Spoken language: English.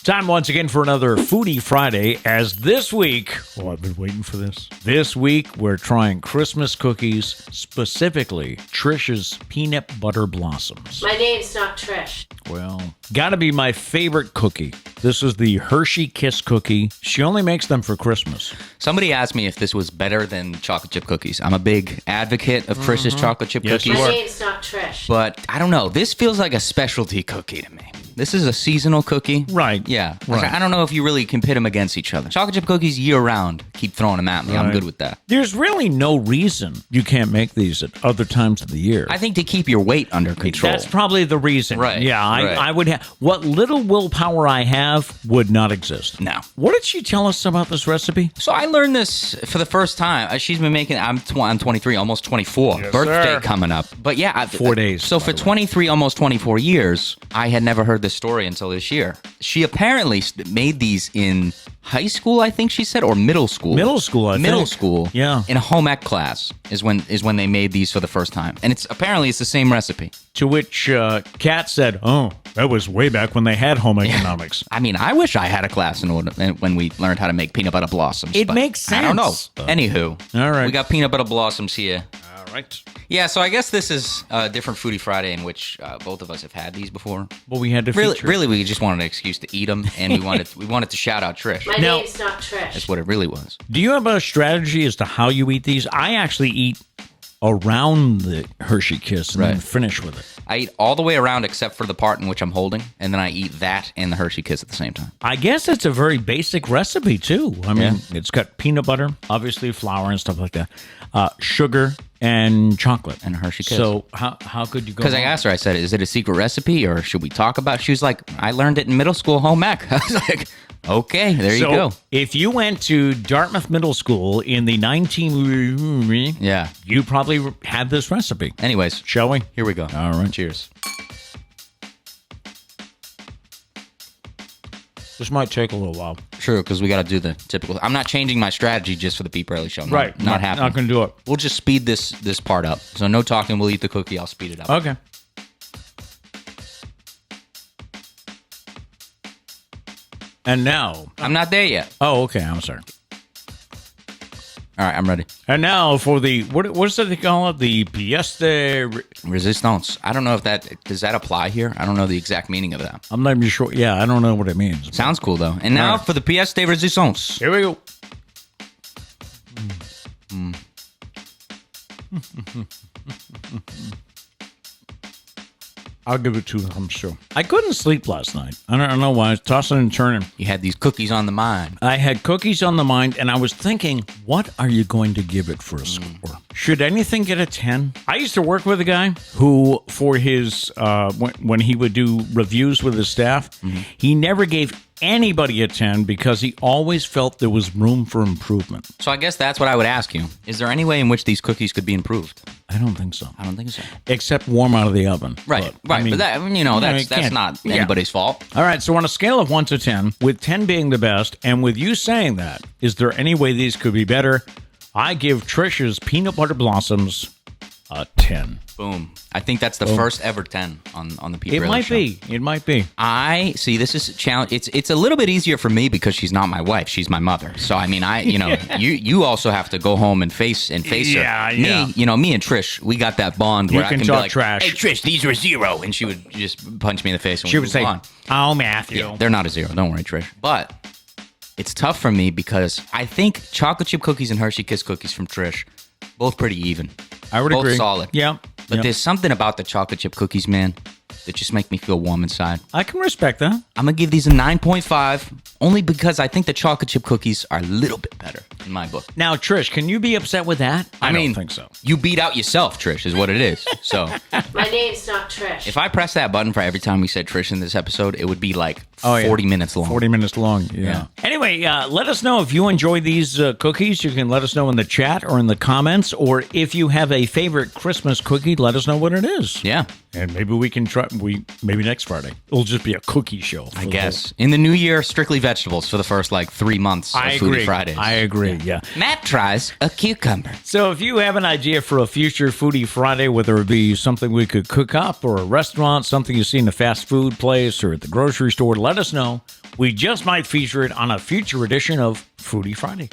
Time once again for another Foodie Friday, as this week, I've been waiting for this. This week, we're trying Christmas cookies, specifically Trish's Peanut Butter Blossoms. My name's not Trish. Well, gotta be my favorite cookie. This is the Hershey Kiss cookie. She only makes them for Christmas. Somebody asked me if this was better than chocolate chip cookies. I'm a big advocate of Trish's chocolate chip Yes, cookies. you My are. name's not Trish. But I don't know. This feels like a specialty cookie to me. This is a seasonal cookie. Right. Yeah. Right. I don't know if you really can pit them against each other. Chocolate chip cookies year round. Keep throwing them at me. I'm Right. good with that. There's really no reason you can't make these at other times of the year. I think to keep your weight under control. That's probably the reason. Right, Yeah, right. I would have. What little willpower I have would not exist. No. What did she tell us about this recipe? So I learned this for the first time. She's been making. I'm 23, almost 24. Yes, Birthday sir. coming up. But yeah, 4 days, So by for the way. 23, almost 24 years, I had never heard this story until this year. She apparently made these in high school, I think she said, or middle school. Middle school, I Middle think. school. Yeah. In a home ec class is when they made these for the first time, and it's apparently the same recipe. To which Kat said, "Oh, that was way back when they had home economics." I mean, I wish I had a class in order when we learned how to make peanut butter blossoms. It but makes I don't know. sense. Anywho, All right. we got peanut butter blossoms here. All right. Yeah, so I guess this is a different Foodie Friday in which both of us have had these before. Well, we had to Really, feature. really, we just wanted an excuse to eat them, and we wanted to shout out Trish. My Now- name's not Trish. That's what it really was. Do you have a strategy as to how you eat these? I actually eat around the Hershey Kiss and then Right. finish with it. I eat all the way around except for the part in which I'm holding, and then I eat that and the Hershey Kiss at the same time. I guess it's a very basic recipe too. I mean, it's got peanut butter, obviously flour and stuff like that, sugar and chocolate And a Hershey Kiss. So how could you go? Because I wrong? asked her, I said, "Is it a secret recipe, or should we talk about?" She was like, "I learned it in middle school home ec." I was like, "Okay, there you So go." if you went to Dartmouth Middle School in the 19, Yeah. you probably had this recipe. Anyways, Shall we? here we go. All right. Cheers. This might take a little while. True, because we got to do the typical. I'm not changing my strategy just for the Pete Burley show. Not happening. Not going to do it. We'll just speed this part up. So no talking. We'll eat the cookie. I'll speed it up. Okay. And now, I'm not there yet. oh, okay. I'm sorry. All right, I'm ready. And now for the what's that they call it? The pièce de. Resistance. I don't know if does that apply here. I don't know the exact meaning of that. I'm not even sure. Yeah, I don't know what it means. Sounds cool though. And now All right. for the pièce de résistance. Here we go. I'll give it 2 thumbs too. I couldn't sleep last night. I don't know why. I was tossing and turning. You had these cookies on the mind. I had cookies on the mind, and I was thinking, what are you going to give it for a score? Should anything get a 10? I used to work with a guy who, for his, when he would do reviews with his staff, he never gave anybody a 10 because he always felt there was room for improvement. So I guess that's what I would ask you. Is there any way in which these cookies could be improved? I don't think so. I don't think so. Except warm out of the oven. Right, But, right. I mean, but that, you that's can't- not yeah. anybody's fault. All right, so on a scale of 1 to 10, with 10 being the best, and with you saying that, is there any way these could be better? I give Trish's Peanut Butter Blossoms a 10. Boom. I think that's the first ever 10 on the Pete It Burley might show. be. It might be. I see. This is a challenge. It's a little bit easier for me because she's not my wife; she's my mother. So I mean, you also have to go home and face Yeah, her. yeah. Me and Trish, we got that bond You where I can can talk be like, trash. "Hey, Trish, these were 0," and she would just punch me in the face. And She we would move say, on. "Oh, Matthew." Yeah, they're not a 0. Don't worry, Trish. But it's tough for me because I think chocolate chip cookies and Hershey Kiss cookies from Trish, both pretty even. I would both agree. solid. Yeah. But yeah. there's something about the chocolate chip cookies, man, that just make me feel warm inside. I can respect that. I'm going to give these a 9.5 only because I think the chocolate chip cookies are a little bit better in my book. Now, Trish, can you be upset with that? I mean, don't think so. You beat out yourself, Trish, is what it is. So My name's not Trish. if I press that button for every time we said Trish in this episode, it would be like Oh, yeah. 40 minutes long. 40 minutes long. Yeah. Anyway, let us know if you enjoy these cookies. You can let us know in the chat or in the comments. Or if you have a favorite Christmas cookie, let us know what it is. Yeah, And maybe we can try, maybe next Friday. It'll just be a cookie show. I guess. In the new year, strictly vegetables for the first like 3 months of I Foodie agree. Fridays. I agree, yeah. Matt tries a cucumber. So if you have an idea for a future Foodie Friday, whether it be something we could cook up or a restaurant, something you see in a fast food place or at the grocery store, let us know. we just might feature it on a future edition of Foodie Friday.